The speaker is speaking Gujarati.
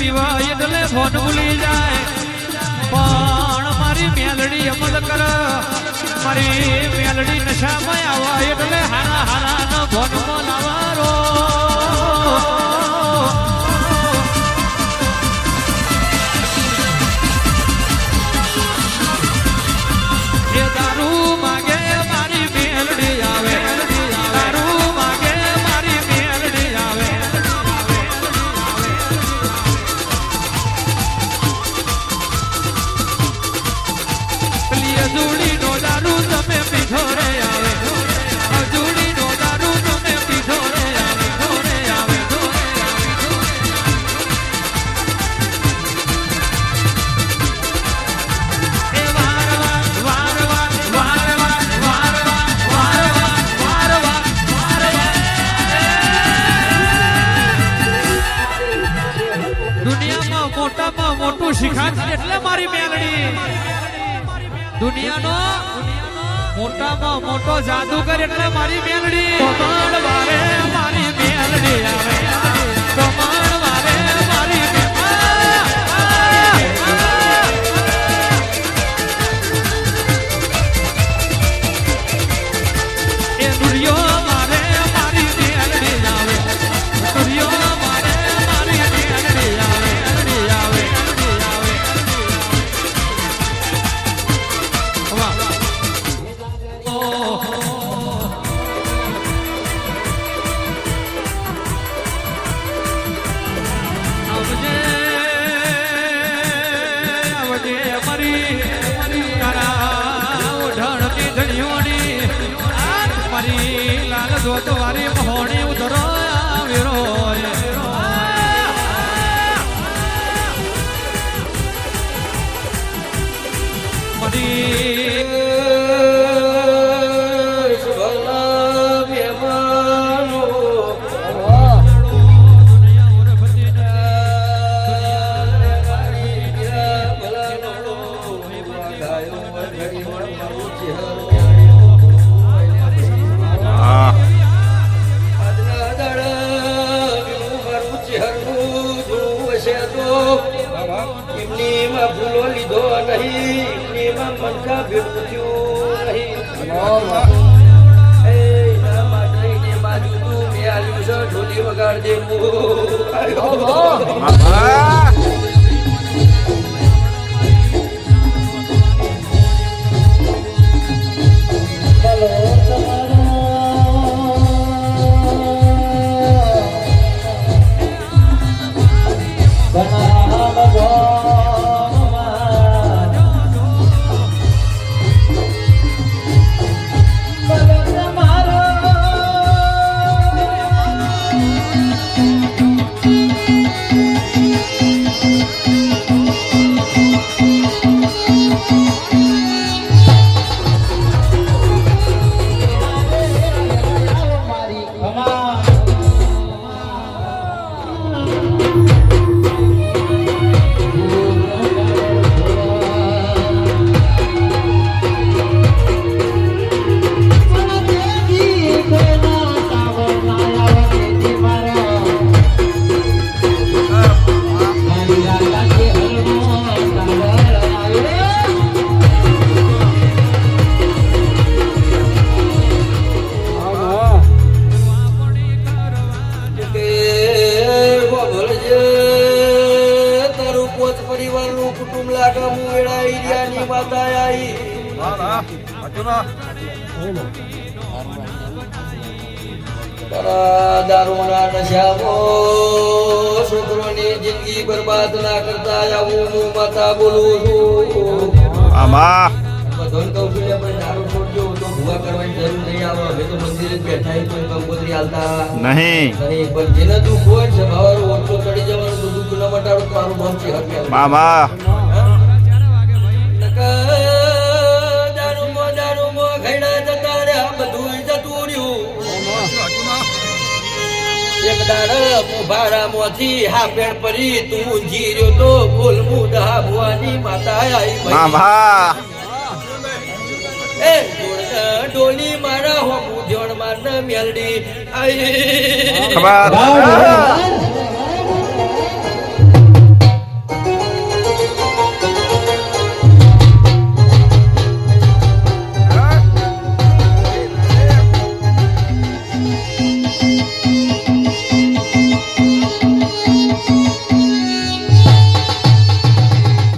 પીવા એટલે ફોન ભૂલી જાય પણ મારી મેલડી અમલ કર મારી મેલડી નશામાં આવા એટલે હારા હારા નો ફોન લાવારો એ દારૂ માગે મારી મેલડી આવે દારૂ માગે મારી મેલડી આવે અજુડી નો દારૂ તમે પીધો રે આવે અજુડી નો દારૂ તમે પીધો રે આવે ધોરે આવે ધોરે આવે એ વાર વાર વાર વાર વાર વાર વાર વાર વાર વાર દુનિયામાં મોટામાં મોટું શિખાર એટલે મારી મેલડી દુનિયાનો મોટામાં મોટો જાદુગર એટલે મારી મેલડી કમળ વારે મારી મેલડી આવે કમળ વારે મારી એ દુનિયો મારે મારી મેલડી આવે દુનિયો મારે મારી મેલડી આવે આવે લાલ જોત વારી મહોણી ઉતરો વીરો મરી ભૂલો લીધો નહીં એમાં મનકા ભેગું થયું નહીં બાજુ તું મેં આવ્યું છે ઢોલી વગાડજે પરિવારનું કુટુંબ લાગે મુવેડા એરિયાની માતા આવી દારૂના નશામાં છોકરોની જિંદગી બરબાદ ના કરતા આવું હું માતા બોલું છું બધું કહું છું પણ દારૂ છોડજો તો ભૂવા કરવાની જરૂર નહીં આવે હવે તો મંદિરે જ બેઠા કોઈ કંકોત્રી હાલતા નહીં પણ જેને દુઃખ હોય સવારે ઓછો ચડી જવાનું તો દુઃખ ન મટાડું મારું નામ છે મામા દારૂમો ઘણા જતા રે બધું જતું રહ્યું એક દાડ ભાડામાંથી હા પેડ પરી તું જીર્યો તો ફૂલ મુડા ભુવાની માતા આવી મામા એ ડોલી મારા હો જોડ માર મેલડી આઈ